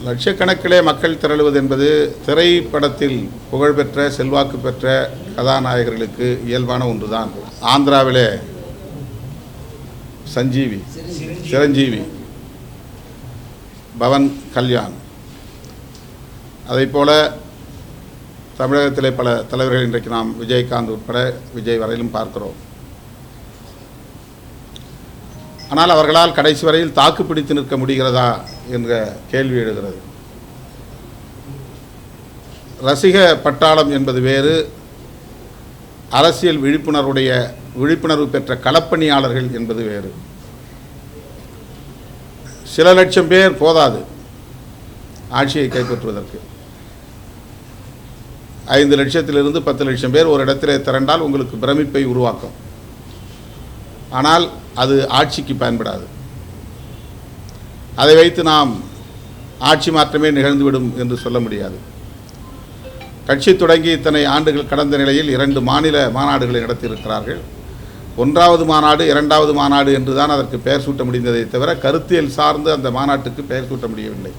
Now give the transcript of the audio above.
லட்சக்கணக்கிலே மக்கள் திரளுவது என்பது திரைப்படத்தில் புகழ்பெற்ற செல்வாக்கு பெற்ற கதாநாயகர்களுக்கு இயல்பான ஒன்றுதான். ஆந்திராவிலே சிரஞ்சீவி, பவன் கல்யாண், அதைப்போல தமிழகத்திலே பல தலைவர்கள் இன்றைக்கு நாம் விஜயகாந்த் உட்பட விஜய் வரையிலும் பார்க்கிறோம். ஆனால் அவர்களால் கடைசி வரையில் தாக்கு பிடித்து நிற்க முடிகிறதா என்ற கேள்வி எழுகிறது. ரசிக பட்டாளம் என்பது வேறு, அரசியல் விழிப்புணர்வு பெற்ற களப்பணியாளர்கள் என்பது வேறு. சில லட்சம் பேர் போதாது ஆட்சியை கைப்பற்றுவதற்கு. 5 லட்சத்திலிருந்து 10 லட்சம் பேர் ஒரு இடத்திலே திரண்டால் உங்களுக்கு பிரமிப்பை உருவாக்கும். ஆனால் அது ஆட்சிக்கு பயன்படாது. அதை வைத்து நாம் ஆட்சி மாற்றமே நிகழ்ந்துவிடும் என்று சொல்ல முடியாது. கட்சி தொடங்கி இத்தனை ஆண்டுகள் கடந்த நிலையில் 2 மாநில மாநாடுகளை நடத்தியிருக்கிறார்கள். 1வது மாநாடு 2வது மாநாடு என்று தான் அதற்கு பெயர் சூட்ட முடிந்ததை தவிர கருத்தியல் சார்ந்து அந்த மாநாட்டுக்கு பெயர் சூட்ட முடியவில்லை.